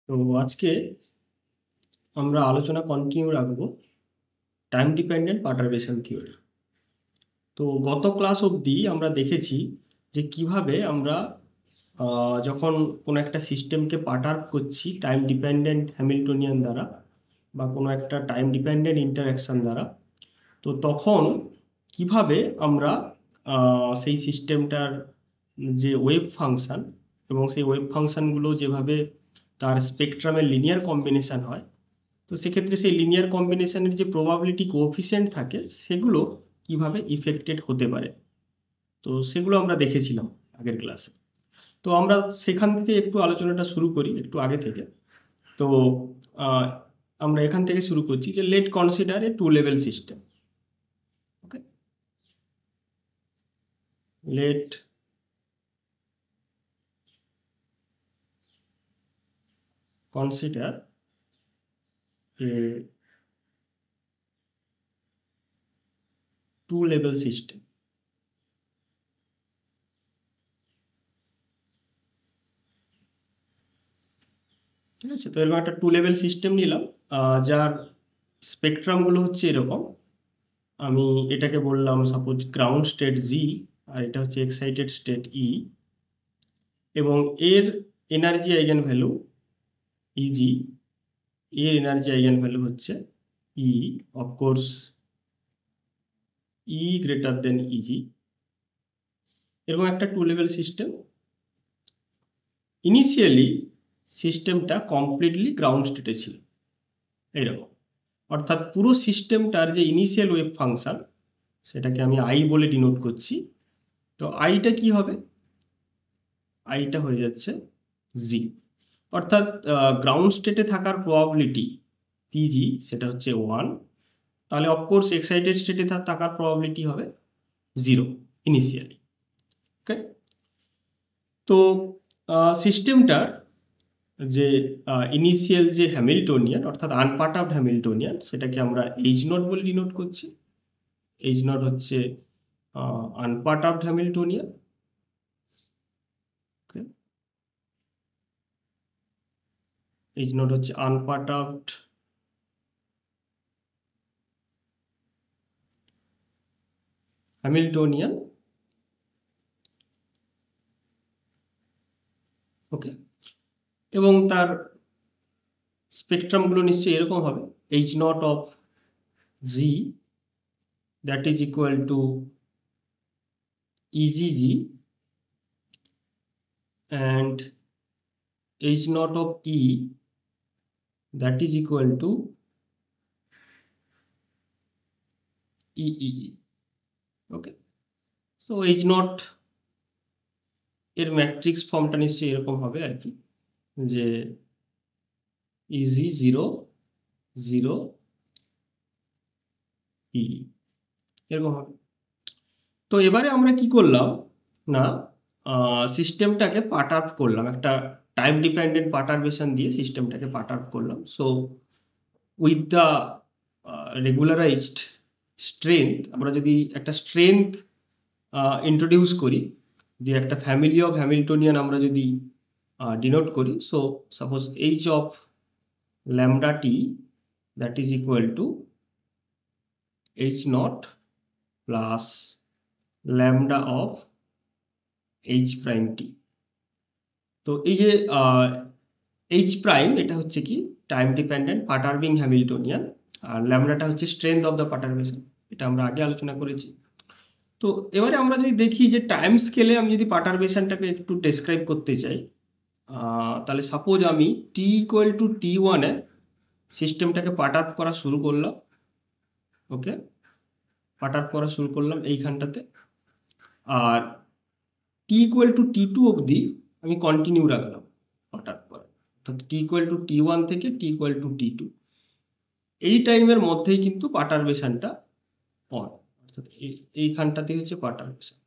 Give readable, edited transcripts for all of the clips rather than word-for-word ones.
তো আজকে আমরা আলোচনা কন্টিনিউ রাখবো টাইম ডিপেন্ডেন্ট পারটারবেশন থিওরি। তো গত ক্লাস অবধি আমরা দেখেছি যে কিভাবে আমরা যখন কোনো একটা সিস্টেমকে পার্টার্ব করছি টাইম ডিপেন্ডেন্ট হ্যামিল্টনিয়ান দ্বারা বা কোনো একটা টাইম ডিপেন্ডেন্ট ইন্টারঅ্যাকশন দ্বারা, তো তখন কিভাবে আমরা সেই সিস্টেমটার যে ওয়েভ ফাংশান এবং সেই ওয়েভ ফাংশানগুলো যেভাবে তার স্পেকট্রামের লিনিয়ার কম্বিনেশান হয়, তো সেক্ষেত্রে সেই লিনিয়ার কম্বিনেশনের যে প্রবাবিলিটি কোএফিসিয়েন্ট থাকে সেগুলো কিভাবে ইফেক্টেড হতে পারে, তো সেগুলো আমরা দেখেছিলাম আগের ক্লাসে। তো আমরা সেখান থেকে একটু আলোচনাটা শুরু করি একটু আগে থেকে। তো আমরা এখান থেকে শুরু করছি যে let consider a two level system. Okay, let consider a two level system. ঠিক আছে, তো এরকম একটা টু লেভেল সিস্টেম নিলাম যার স্পেকট্রামগুলো হচ্ছে এরকম। আমি এটাকে বললাম সাপোজ গ্রাউন্ড স্টেট জি, আর এটা হচ্ছে এক্সাইটেড স্টেট ই, এবং এর এনার্জি আইগেন ভ্যালু ইজি, এর এনার্জি আইগেন ভ্যালু হচ্ছে ই, অফকোর্স ই গ্রেটার দেন ইজি। এরকম একটা টু লেভেল সিস্টেম। ইনিশিয়ালি সিস্টেমটা কমপ্লিটলি গ্রাউন্ড স্টেটে ছিল এইরকম, অর্থাৎ পুরো সিস্টেমটার যে ইনিশিয়াল ওয়েভ ফাংশান সেটাকে আমি আই বলে ডিনোট করছি। তো আইটা কি হবে, আইটা হয়ে যাচ্ছে জি, অর্থাৎ গ্রাউন্ড স্টেটে থাকার প্রবাবিলিটি পিজি সেটা হচ্ছে 1, তাহলে অফকোর্স এক্সাইটেড স্টেটে থাকার প্রবাবিলিটি হবে 0 ইনিশিয়ালি। ওকে, তো সিস্টেমটার যে ইনিশিয়াল যে হ্যামিল্টনিয়ান অর্থাৎ আনপার্টার্বড হ্যামিল্টনিয়ান সেটাকে আমরা এইচ নট বলে ডিনোট করছি। এইচ নট হচ্ছে আনপার্টার্বড হ্যামিল্টনিয়ান। ওকে, এইচ নট হচ্ছে আনপার্টার্বড হ্যামিল্টনিয়ান। ওকে, এবং তার স্পেকট্রামগুলো নিশ্চয়ই এরকম হবে, H naught of G that is equal to E G G and h naught of e that is equal to EE. Okay, so h naught এর matrix ফর্মটা নিশ্চয়ই এরকম হবে আর কি, যে ইজি 0 0 ই এরকম হবে। তো এবারে আমরা কি করলাম না, সিস্টেমটাকে পার্ট আপ করলাম, একটা টাইম ডিপেন্ডেন্ট পার্টারবেশন দিয়ে সিস্টেমটাকে পার্ট আপ করলাম। সো উইথ দ্য রেগুলারাইজড স্ট্রেংথ, আমরা যদি একটা স্ট্রেংথ ইন্ট্রোডিউস করি, যে একটা ফ্যামিলি অফ হ্যামিল্টনিয়ান আমরা যদি ডিনোট করি, so suppose H of lambda T that is equal to H naught plus lambda of H prime T. তো এই যে এইচ প্রাইম এটা হচ্ছে কি টাইম ডিপেন্ডেন্ট পার্টারবিং হ্যামিল্টনিয়ান, আর ল্যামডাটা হচ্ছে স্ট্রেংথ অফ দ্য পার্টারবেশন, এটা আমরা আগে আলোচনা করেছি। তো এবারে আমরা যদি দেখি যে টাইম স্কেলে আমি যদি পার্টারবেশনটাকে একটু ডেসক্রাইব করতে চাই, তাহলে সাপোজ আমি টি ইকুয়াল টু T1-এ সিস্টেমটাকে পার্ট আপ করা শুরু করলাম। ওকে, পার্ট আপ করা শুরু করলাম এইখানটাতে, আর টি ইকুয়াল টু T2 অবধি আমি কন্টিনিউ রাখলাম পার্ট আপ করা, অর্থাৎ টি ইকুয়াল টু T1 থেকে টি ইকুয়াল টু T2 এই টাইমের মধ্যেই কিন্তু পার্টারবেশনটা অন, অর্থাৎ এইখানটাতে হচ্ছে পার্টারবেশন।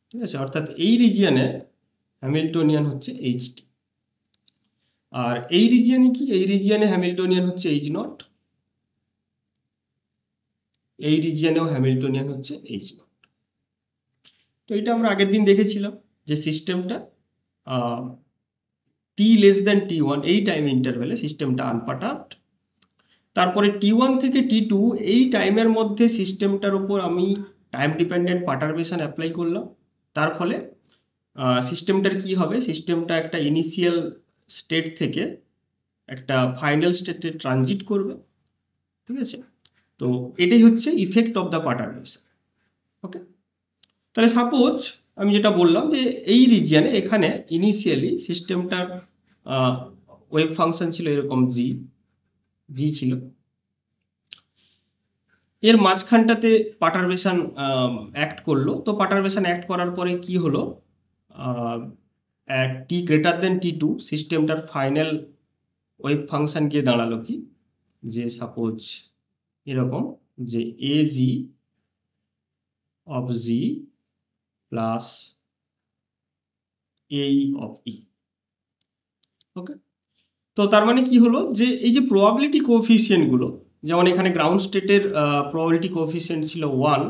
ঠিক আছে, অর্থাৎ এই রিজিয়নে হ্যামিল্টনিয়ান হচ্ছে এইচটি, আর এই রিজিয়নে কি, এই রিজিয়নে হ্যামিল্টনিয়ান হচ্ছে এইচ নট, এই রিজিয়নেও হ্যামিল্টনিয়ান হচ্ছে এইচ নট। তো এটা আমরা আগের দিন দেখেছিলাম যে সিস্টেমটা টি লেস দেন T1 এই টাইম ইন্টারভ্যালে সিস্টেমটা আনপার্টার্বড। তারপরে T1 থেকে T2 এই টাইমের মধ্যে সিস্টেমটার উপর আমি টাইম ডিপেন্ডেন্ট পার্টারবেশন অ্যাপ্লাই করলাম। তার ফলে সিস্টেমটার কি হবে, সিস্টেমটা একটা ইনিশিয়াল স্টেট থেকে একটা ফাইনাল স্টেটে ট্রানজিট করবে। ঠিক আছে, তো এটাই হচ্ছে ইফেক্ট অফ দ্য পার্টারবেশন। ওকে, তাহলে সাপোজ আমি যেটা বললাম যে এই রিজিয়নে এখানে ইনিশিয়ালি সিস্টেমটার ওয়েভ ফাংশন ছিল এরকম জি ছিল, এর মাঝখানটাতে পার্টারবেশন অ্যাক্ট করলো। তো পার্টারবেশন অ্যাক্ট করার পরে কি হলো, টি গ্রেটার দেন T2 সিস্টেমটার ফাইনাল ওয়েভ ফাংশন গিয়ে দাঁড়ালো কি, যে সাপোজ এরকম যে AG of G plus AE of E। Okay, তো তার মানে কি হলো যে এই যে প্রবাবিলিটি কোএফিসিয়েন্টগুলো, যেমন এখানে গ্রাউন্ড স্টেটের প্রবাবিলিটি কোএফিসিয়েন্ট ছিল 1,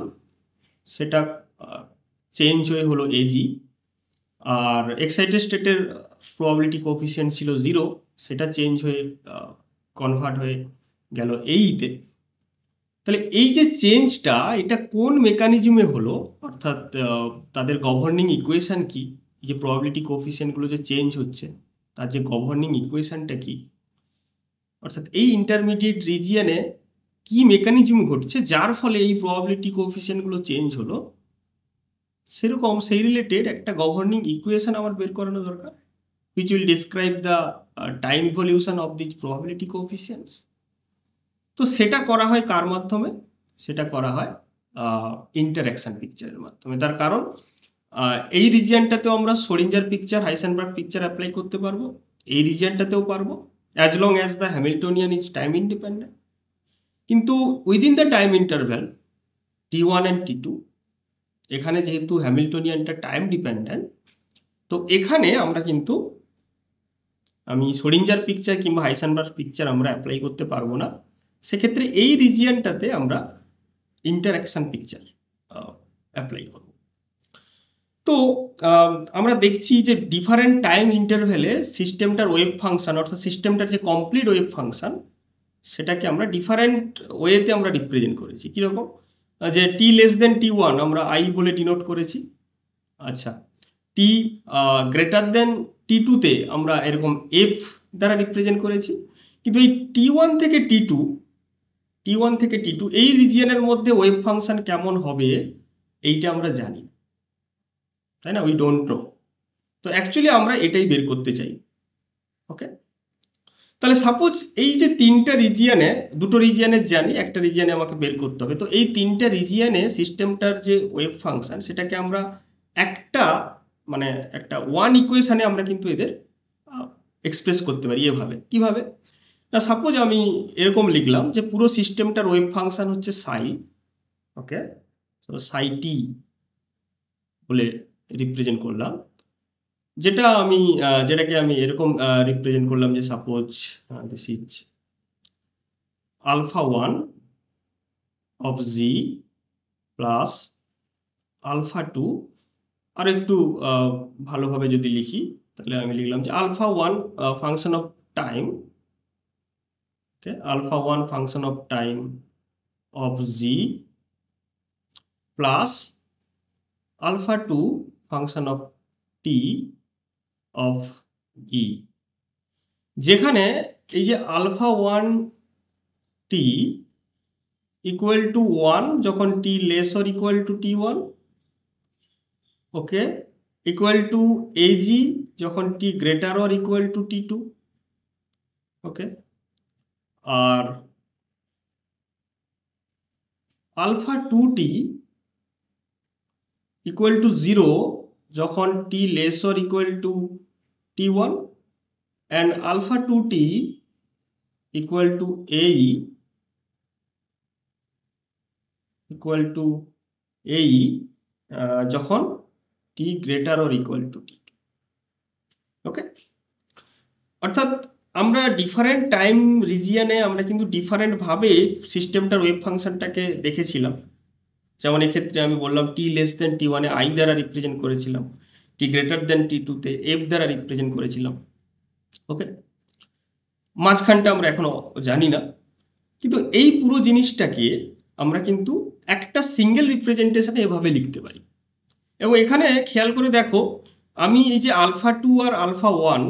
সেটা চেঞ্জ হয়ে হলো AG, আর এক্সাইটেড স্টেটের প্রবাবিলিটি কোএফিসিয়েন্ট ছিল 0, সেটা চেঞ্জ হয়ে কনভার্ট হয়ে গেল AE-তে। তাহলে এই যে চেঞ্জটা এটা কোন মেকানিজমে হলো, অর্থাৎ তাদের গভর্নিং ইকুয়েশন কি, এই যে প্রবাবিলিটি কোএফিসিয়েন্টগুলো যে চেঞ্জ হচ্ছে তার যে গভর্নিং ইকুয়েশনটা কি, অর্থাৎ এই ইন্টারমিডিয়েট রিজিয়নে কি মেকানিজম ঘটছে যার ফলে এই প্রবাবিলিটি কোএফিসিয়েন্টগুলো চেঞ্জ হলো, সেরকম সেই রিলেটেড একটা গভর্নিং ইকুয়েশন আমার বের করানো দরকার, which will describe the time evolution of these probability coefficients। তো সেটা করা হয় কার মাধ্যমে, সেটা করা হয় ইন্টারঅ্যাকশন পিকচারের মাধ্যমে। তার কারণ এই রিজিয়নটাতেও আমরা Schrodinger picture, Heisenberg picture apply করতে পারবো, এই রিজিয়নটাতেও পারবো, as long as the Hamiltonian is time independent. কিন্তু within the time interval T1 and T2, এখানে যেহেতু হ্যামিল্টনিয়ানটা টাইম ডিপেন্ডেন্ট, তো এখানে আমরা কিন্তু আমি শ্রোডিঞ্জার পিকচার কিংবা হাইসেনবার্গ পিকচার আমরা অ্যাপ্লাই করতে পারবো না। সেক্ষেত্রে এই রিজিয়নটাতে আমরা ইন্টারঅ্যাকশন পিকচার অ্যাপ্লাই করব। তো আমরা দেখছি যে ডিফারেন্ট টাইম ইন্টারভ্যালে সিস্টেমটার ওয়েভ ফাংশন, অর্থাৎ সিস্টেমটার যে কমপ্লিট ওয়েভ ফাংশন, সেটাকে আমরা ডিফারেন্ট ওয়েতে আমরা রিপ্রেজেন্ট করেছি। কীরকম, যে টি লেস দেন T1 আমরা I বলে ডিনোট করেছি। আচ্ছা, টি গ্রেটার দেন T2-তে আমরা এরকম F দ্বারা রিপ্রেজেন্ট করেছি। কিন্তু এই T1 থেকে T2 এই রিজিয়নের মধ্যে ওয়েভ ফাংশন কেমন হবে এইটা আমরা জানি, তাই না, উই ডোন্ট নো। তো অ্যাকচুয়ালি আমরা এটাই বের করতে চাই। ওকে, তাহলে সাপোজ এই যে তিনটা রিজিয়নে, দুটো রিজিয়নের জানি, একটা রিজিয়নে আমাকে বের করতে হবে। তো এই তিনটা রিজিয়নে সিস্টেমটার যে ওয়েভ ফাংশন সেটাকে আমরা একটা ওয়ান ইকুয়েশনে আমরা কিন্তু এদের এক্সপ্রেস করতে পারি এভাবে। কিভাবে না, সাপোজ আমি এরকম লিখলাম যে পুরো সিস্টেমটার ওয়েভ ফাংশন হচ্ছে সাই। ওকে, তো সাই টি বলে রিপ্রেজেন্ট করলাম, যেটাকে আমি এরকম রিপ্রেজেন্ট করলাম যে suppose this is α1 of G plus α2, আর একটু ভালোভাবে যদি লিখি তাহলে আমি লিখলাম যে α1 function of time, okay, α1 function of time of G plus α2 function of T of E, যেখানে এই যে α1 টি ইকুয়াল টু 1 যখন T less or equal to T1, okay, equal to AG যখন T greater or equal to T2, okay, আর α2t equal two 0 যখন T less or equal to T1, and α2t equal to AE যখন T greater or equal to T2। Okay, অর্থাৎ আমরা different time রিজিয়নে আমরা কিন্তু ডিফারেন্টভাবে সিস্টেমটার wave ফাংশনটাকে দেখেছিলাম। যেমন এক্ষেত্রে আমি বললাম টি লেস দেন T1-এ I দ্বারা রিপ্রেজেন্ট করেছিলাম, টি টি গ্রেটার দেন T2 তে f দ্বারা রিপ্রেজেন্ট করেছিলাম। ওকে, মাঝখানটা আমরা এখনো জানি না, কিন্তু এই পুরো জিনিসটাকে আমরা কিন্তু একটা সিঙ্গেল রিপ্রেজেন্টেশনে এভাবে লিখতে পারি। এবং এখানে খেয়াল করে দেখো, আমি এই যে α2 আর α1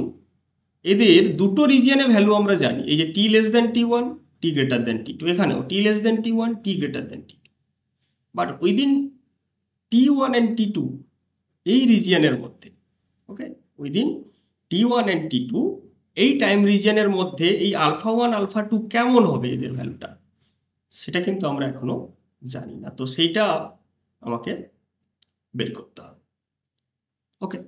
এদের দুটো রিজিয়নে ভ্যালু আমরা জানি। এই যে T T1 T T2, এখানেও T T1 T T2, but within T1 and T2 এই রিজিয়নের মধ্যে, ওকে, উইদিন T1 অ্যান্ড T2 এই টাইম রিজিয়নের মধ্যে এই α1 α2 কেমন হবে এদের ভ্যালুটা, সেটা কিন্তু আমরা এখনো জানি না। তো সেইটা আমাকে বের করতে হবে। ওকে,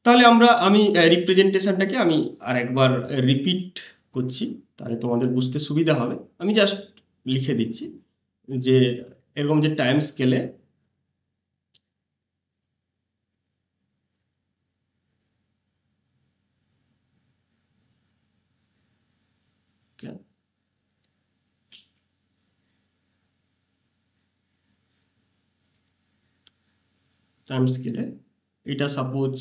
তাহলে আমি রিপ্রেজেন্টেশনটাকে আমি আর একবার রিপিট করছি, তাহলে তোমাদের বুঝতে সুবিধা হবে। আমি জাস্ট লিখে দিচ্ছি যে এরকম যে টাইম স্কেলে এটা সাপোজ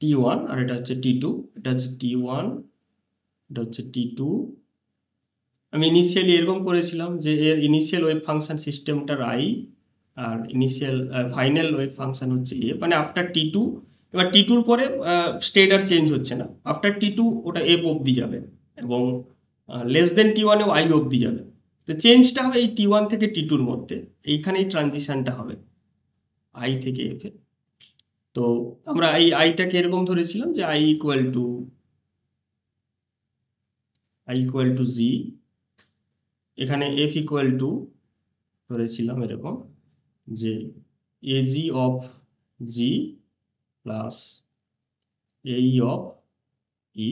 T1 আর এটা হচ্ছে T2, এটা হচ্ছে T1, এটা হচ্ছে T2। আমি ইনিশিয়ালি এরকম করেছিলাম যে এর ইনিশিয়াল ওয়েভ ফাংশন সিস্টেমটার I আর ইনিশিয়াল ফাইনাল ওয়েভ ফাংশন হচ্ছে এ, মানে আফটার T2। এবার T2-র পরে স্টেট আর চেঞ্জ হচ্ছে না, আফটার T2 ওটা এফ অবধি যাবে এবং লেস দেন T1-এও I অবধি যাবে। তো চেঞ্জটা হবে এই T1 থেকে T2-র মধ্যে, এইখানেই ট্রানজিশনটা হবে I থেকে F এ। তো আমরা এই আইটাকে এরকম ধরেছিলাম যে I ইকুয়াল টু জি, এখানে F ইকুয়াল টু ধরেছিলাম এরকম যে AG of G plus AE of E,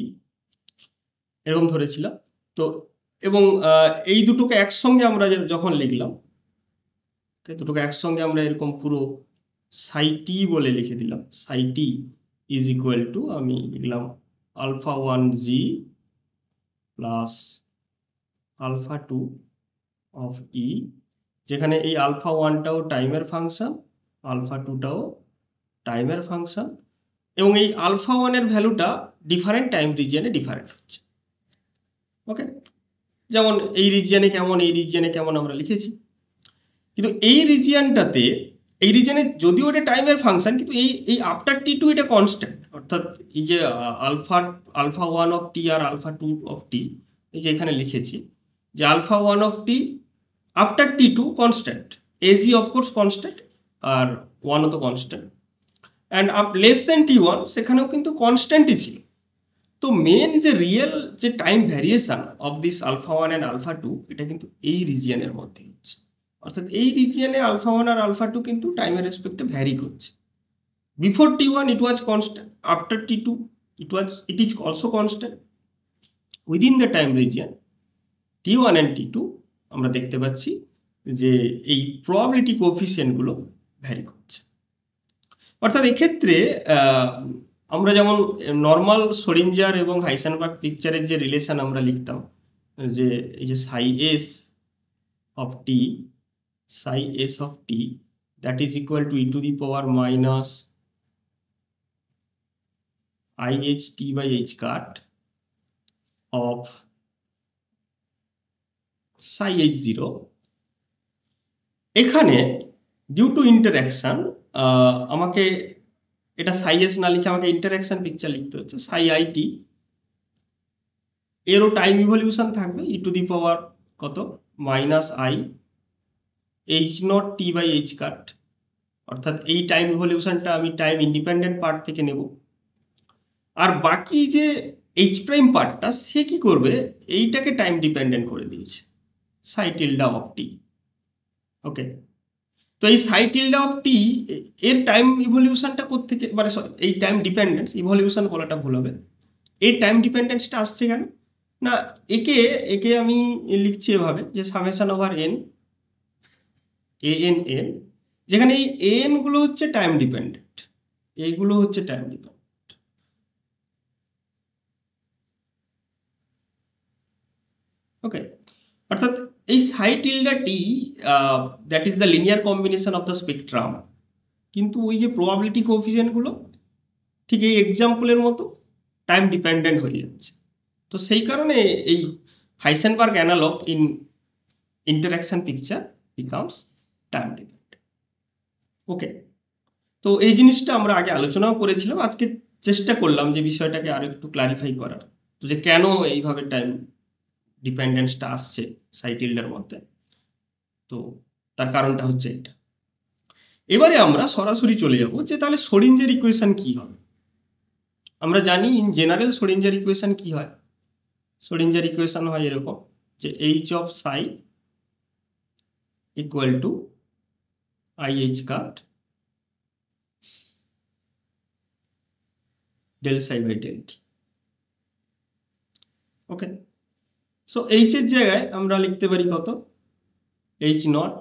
এরকম ধরেছিলাম। তো এবং এই দুটোকে একসঙ্গে আমরা যখন লিখলাম, দুটোকে একসঙ্গে আমরা এরকম পুরো সাই টি বলে লিখে দিলাম। সাই টি ইজ ইকুয়াল টু আমি লিখলাম α1g প্লাস α2 অফ ই, যেখানে এই α1টাও টাইমের ফাংশন, α2টাও টাইমের ফাংশন, এবং এই α1-এর ভ্যালুটা ডিফারেন্ট টাইম রিজিয়নে ডিফারেন্ট হচ্ছে। ওকে, যেমন এই রিজিয়নে কেমন, এই রিজিয়নে কেমন আমরা লিখেছি, কিন্তু এই রিজিয়নে যদিও এটা টাইমের ফাংশন, কিন্তু এই আফটার T2 এটা কনস্ট্যান্ট। অর্থাৎ এই যে α1 অফ টি আর α2 অফ টি, এই যে এখানে লিখেছি যে α1 of T after T2 constant, AG of course constant আর 1ও তো constant, and less than T1 সেখানেও কিন্তু কনস্ট্যান্টই ছিল। তো মেন যে রিয়েল যে time variation of this α1 and α2 এটা কিন্তু এই রিজিয়নের মধ্যে হচ্ছে। অর্থাৎ এই রিজিয়নে α1 আর α2 কিন্তু টাইমের রেসপেক্টে ভ্যারি করছে। Before T1 it was constant, after T2 it is also constant. Within the time region T1 and T2 আমরা দেখতে পাচ্ছি যে এই প্রবাবিলিটি কোএফিসিয়েন্টগুলো ভ্যারি করছে। অর্থাৎ এক্ষেত্রে আমরা যেমন নর্মাল শ্রোডিঞ্জার এবং হাইসেনবার্গ পিকচারের যে রিলেশন আমরা লিখতাম, যে এই যে সাই S of T that is equal two e⁻− IHT by h cut off psi h0। এখানে ডিউ টু ইন্টারঅ্যাকশন আমাকে এটা সাই এস না লিখে আমাকে ইন্টারঅ্যাকশন পিকচার লিখতে হচ্ছে। সাই আইটি এরও টাইম ইভলিউশন থাকবে e⁻ কত -i h0 t by h কাট, অর্থাৎ এই টাইম ইভলিউশনটা আমি টাইম ইন্ডিপেন্ডেন্ট পার্ট থেকে নেব। আর বাকি যে এইচ প্রাইম পার্টটা সে কি করবে, এইটাকে টাইম ডিপেন্ডেন্ট করে দিয়েছে সাই টিল্ডা অফ টি। ওকে, তো এই সাই টিল্ডা অফ টি এর টাইম ইভলিউশনটা কোত্থেকে, মানে এই টাইম ডিপেন্ডেন্স, ইভলিউশন বলাটা ভুল হবে, এর টাইম ডিপেন্ডেন্সটা আসছে কেন না, একে আমি লিখছি এভাবে যে সামেশন ওভার এন এন, যেখানে এই এন গুলো হচ্ছে টাইম ডিপেন্ডেন্ট, এইগুলো হচ্ছে টাইম ডিপেন্ডেন্ট। ওকে, অর্থাৎ এই সাই টিল্ডাটি that is the linear combination of the spectrum, কিন্তু ওই যে প্রবাবিলিটি কোএফিসিয়েন্টগুলো ঠিক এই এক্সাম্পলের মতো টাইম ডিপেন্ডেন্ট হয়ে যাচ্ছে। তো সেই কারণে এই Heisenberg analog in interaction picture becomes time dependent. Okay, তো এই জিনিসটা আমরা আগে আলোচনাও করেছিলাম, আজকে চেষ্টা করলাম যে বিষয়টাকে আরো একটু ক্লারিফাই করার, তো যে কেন এইভাবে টাইম ডিপেন্ডেন্সটা আসছে সাইটিল্ডের মধ্যে। তো তার কারণটা হচ্ছে এটা। এবারে আমরা সরাসরি চলে যাব যে তাহলে শ্রোডিঞ্জার ইকুয়েশন কি হবে। আমরা জানি ইন জেনারেল শ্রোডিঞ্জার ইকুয়েশন কি হয়। শ্রোডিঞ্জার ইকুয়েশন হয় এরকম যে H of psi equal to I H cut del psi by del T. Okay, so H এর জায়গায় আমরা লিখতে পারি কত, H naught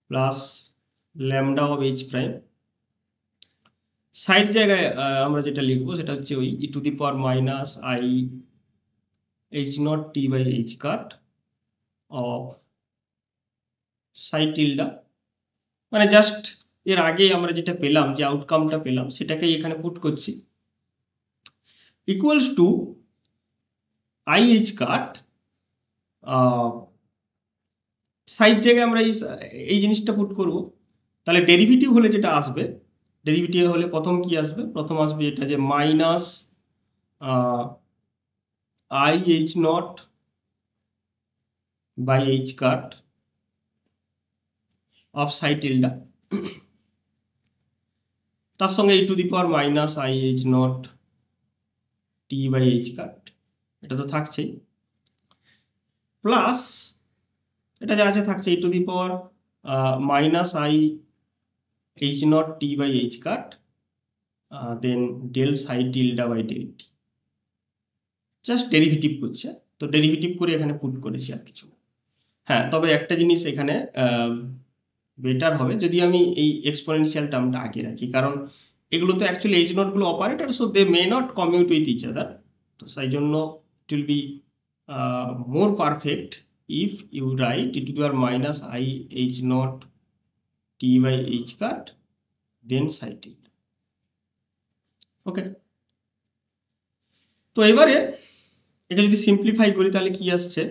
plus lambda of H prime. সাইড জায়গায় আমরা যেটা লিখবো সেটা হচ্ছে ওই E to the power minus I H naught T by H cut of psi tilde, মানে জাস্ট এর আগে আমরা যেটা পেলাম, যে আউটকামটা পেলাম সেটাকেই এখানে পুট করছি, equals to I H cut side জায়গায় আমরা এই জিনিসটা পুট করব। তাহলে ডেরিভেটিভ হলে যেটা আসবে, ডেরিভেটিভ হলে প্রথম কি আসবে, প্রথম আসবে এটা যে minus I H naught by H cut of psi tilde, তার সঙ্গে E to the power minus I H naught T by H cut, এটা তো থাকছেই, প্লাস এটা যা আছে থাকছে E to the power minus I H naught T by H cut then del psi tilde by del T, just derivative করছে। তো derivative করে এখানে পুট করেছি, আর কিছু না। হ্যাঁ, তবে একটা জিনিস এখানে বেটার হবে যদি আমি এই এক্সপোনেনশিয়াল টার্মটা আগে রাখি, কারণ এগুলো তো অ্যাকচুয়ালি এইচ নটগুলো operator, so they may not commute with each other. তো সেই জন্য it will be more perfect if you write E to the power minus I H naught T by H cut then psi T. ওকে, তো এবারে এটা যদি simplify করি তাহলে কি আসছে,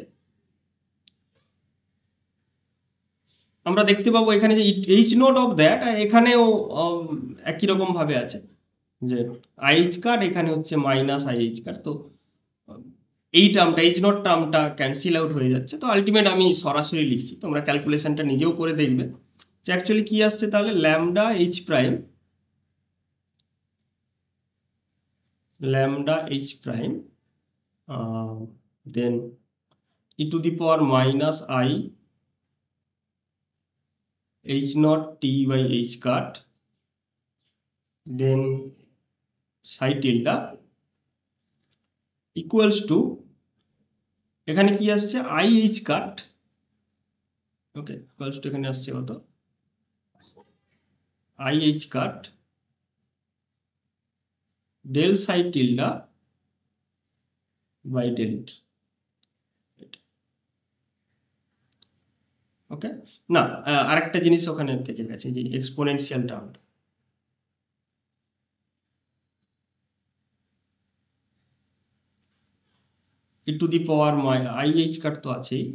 আমরা দেখতে পাবো এখানে যে এইচ নোট অফ দ্যাট এখানেও একই রকম ভাবে আছে, যে আইএইচ কার্ড এখানে হচ্ছে মাইনাস আইএইচ কার্ড। তো এই টার্মটা এইচ নট টার্মটা ক্যান্সেল আউট হয়ে যাচ্ছে। তো আলটিমেট আমি সরাসরি লিখছি, তোমরা ক্যালকুলেশনটা নিজেও করে দেখবে যে অ্যাকচুয়ালি কি আসছে। তাহলে lambda H prime, lambda H prime then E to the power minus I H naught T by H cut then psi tilde equals to, এখানে কি আসছে I H cut, okay, equals to এখানে আসছে কত, I H cut del psi tilde by del T. Okay, না আরেকটা জিনিস ওখানে থেকে গেছে, যে এক্সপোনেনশিয়াল টার্মটা, E to the power I H cut তো আছেই,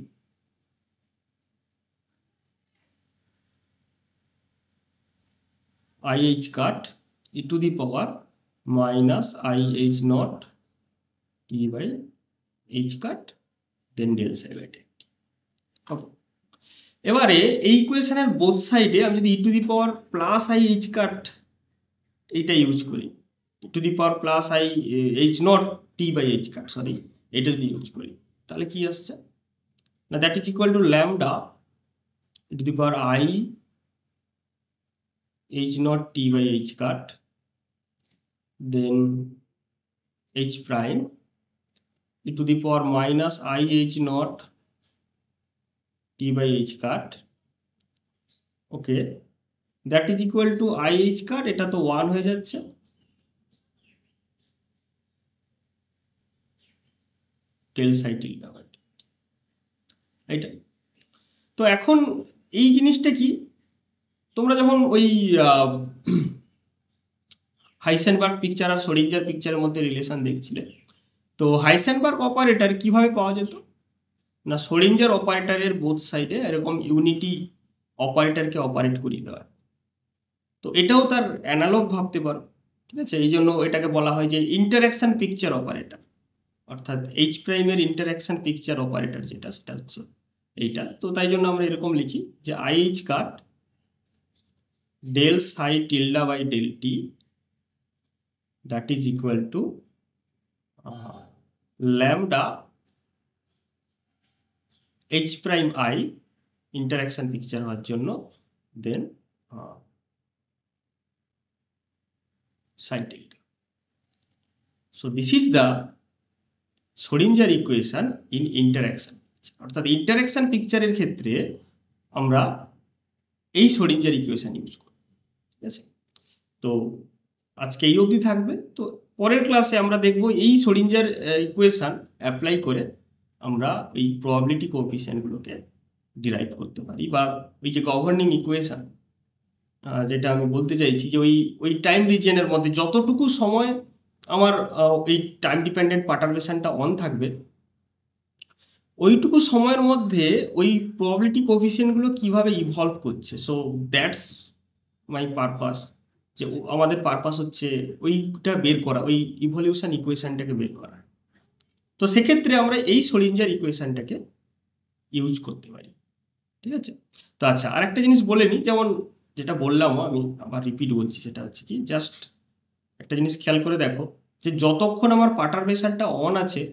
I H cut E to the power minus I H naught T by H cut then del psi by del T. এবারে এই ইকুয়েশনের বোথ সাইডে আমি যদি E to the power plus I H cut এইটা use করি, E to the power plus I H naught T by H cut, sorry, এটা যদি ইউজ করি তাহলে কি আসছে না, that is equal to lambda E to the power I H naught T by H cut then H prime E to the power minus I H naught T by H cut, okay, that is equal to I H cut, এটা তো 1 হয়ে যাচ্ছে, del psi tilde. এইটা। তো এখন এই জিনিসটা কি, তোমরা যখন ওই হাইসেনবার্গ পিকচার আর শ্রোডিঞ্জার পিকচারের মধ্যে রিলেশন দেখছিলে, তো হাইসেনবার্গ অপারেটর কিভাবে পাওয়া যেত না, শ্রোডিঞ্জার অপারেটরের বোথ সাইডে এরকম ইউনিটি অপারেটরকে অপারেট করিয়ে দেওয়া। তো এটাও তার অ্যানালগ ভাবতে পারো, ঠিক আছে। এই জন্য এটাকে বলা হয় যে ইন্টারঅ্যাকশন পিকচার অপারেটর, অর্থাৎ এইচ প্রাইমের ইন্টারঅ্যাকশন পিকচার অপারেটর যেটা, সেটা হচ্ছে এইটা। তো তাই জন্য আমরা এরকম লিখি যে i h cut del psi tilde by del t that is equal to lambda H prime I interaction picture হওয়ার জন্য, then psi tilde. So this is the Schrodinger equation in interaction. অর্থাৎ ইন্টারঅ্যাকশন পিকচারের ক্ষেত্রে আমরা এই শ্রোডিঞ্জার ইকুয়েশন ইউজ করি, ঠিক আছে। তো আজকে এই অবধি থাকবে। তো পরের ক্লাসে আমরা দেখব এই শ্রোডিঞ্জার ইকুয়েশন অ্যাপ্লাই করে আমরা এই প্রবাবিলিটি কোএফিসিয়েন্টগুলোকে ডিরাইভ করতে পারি, বা ওই যে গভর্নিং ইকুয়েশন যেটা আমি বলতে চাইছি, যে ওই টাইম রিজিয়নের মধ্যে যতটুকু সময় আমার এই টাইম ডিপেন্ডেন্ট পার্টারবেশনটা অন থাকবে, ওইটুকু সময়ের মধ্যে ওই প্রবাবিলিটি কোএফিসিয়েন্টগুলো কীভাবে ইভলভ করছে। সো দ্যাটস মাই পারপাস, যে আমাদের পারপাস হচ্ছে ওইটা বের করা, ওই ইভলিউশন ইকুয়েশনটাকে বের করা। তো সেক্ষেত্রে আমরা এই শ্রোডিঞ্জার ইকুয়েশনটাকে ইউজ করতে পারি, ঠিক আছে। তো আচ্ছা, আর একটা জিনিস বলে নিই, যেমন যেটা বললাম আমি আবার রিপিট বলছি, সেটা হচ্ছে কি, জাস্ট একটা জিনিস খেয়াল করে দেখো যে যতক্ষণ আমার পার্টারবেশনটা অন আছে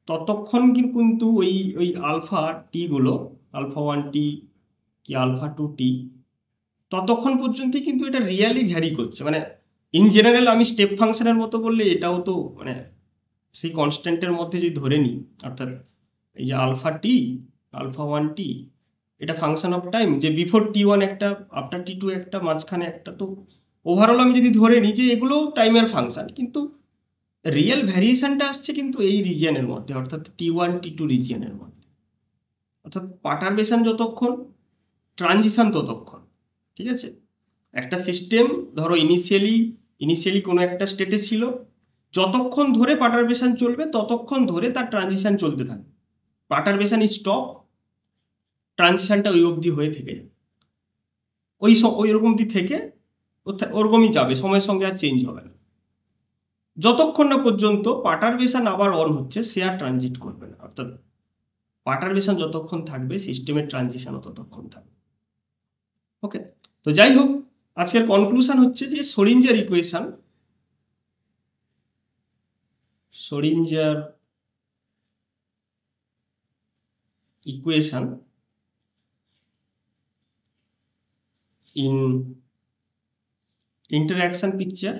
ততক্ষণ কিন্তু ওই আলফা টিগুলো, আলফা 1 টি কি আলফা 2 টি, ততক্ষণ পর্যন্তই কিন্তু এটা রিয়ালি ভ্যারি করছে। মানে ইন জেনারেল আমি স্টেপ ফাংশনের মতো বললে এটাও তো মানে সেই কনস্ট্যান্টের মধ্যে যদি ধরে নিই, অর্থাৎ এই যে আলফা টি, আলফা 1 টি, এটা ফাংশন অফ টাইম, যে বিফোর T1 একটা, আফটার T2 একটা, মাঝখানে একটা। তো ওভারঅল আমি যদি ধরে নিই যে এগুলো টাইমের ফাংশন, কিন্তু রিয়েল ভ্যারিয়েশনটা আসছে কিন্তু এই রিজিয়নের মধ্যে, অর্থাৎ T1 T2 রিজিয়নের মধ্যে। অর্থাৎ পার্টারবেশন যতক্ষণ, ট্রানজিশন ততক্ষণ, ঠিক আছে। একটা সিস্টেম ধরো ইনিশিয়ালি কোনো একটা স্টেটে ছিল, যতক্ষণ ধরে পার্টারবেশন চলবে ততক্ষণ ধরে তার ট্রানজিশন চলতে থাকবে। পার্টারবেশন স্টপ, ট্রানজিশনটা ওই অবধি হয়ে থেকে যাবে, ওই রকম দিক থেকে ওরকমই যাবে, সময়ের সঙ্গে আর চেঞ্জ হবে না, যতক্ষণ না পর্যন্ত পার্টারবেশন আবার অন হচ্ছে, সে আর ট্রানজিট করবে না। অর্থাৎ পার্টারবেশন যতক্ষণ থাকবে সিস্টেমের ট্রানজিশনও ততক্ষণ থাকবে। ওকে, তো যাই হোক, আজকের কনক্লুশন হচ্ছে যে Schrodinger equation in interaction picture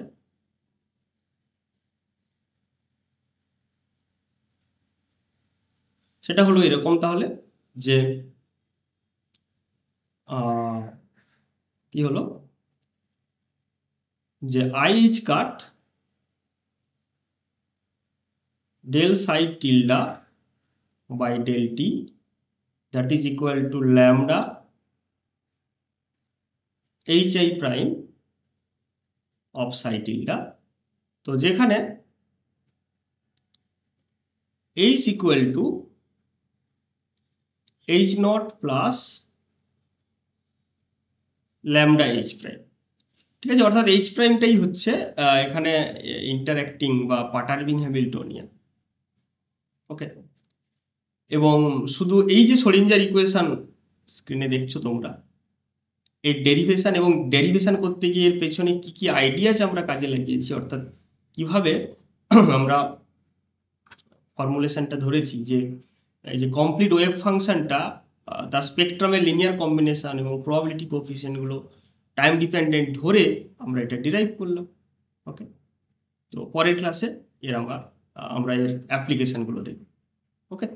সেটা হলো এরকম, তাহলে যে কি হলো, যে i is cut del psi tilde by del t that is equal to lambda H I prime of psi tilde. তো যেখানে H equal to H naught plus lambda H prime, ঠিক আছে। অর্থাৎ এইচ প্রাইমটাই হচ্ছে এখানে ইন্টারঅ্যাক্টিং বা পার্টারবিং Hamiltonian. ওকে, এবং শুধু এই যে শ্রোডিঞ্জার ইকুয়েশন স্ক্রিনে দেখছো তোমরা, এর ডেরিভেশন এবং ডেরিভেশন করতে গিয়ে এর পেছনে কী কী আইডিয়াজ আমরা কাজে লাগিয়েছি, অর্থাৎ কিভাবে আমরা ফর্মুলেশনটা ধরেছি যে এই যে কমপ্লিট ওয়েভ ফাংশনটা, তার স্পেকট্রামের লিনিয়ার কম্বিনেশন এবং প্রবাবিলিটি কোএফিসিয়েন্টগুলো টাইম ডিপেন্ডেন্ট ধরে আমরা এটা ডিরাইভ করলাম। ওকে, তো পরের ক্লাসে আমরা এর অ্যাপ্লিকেশনগুলো দেখব। ওকে।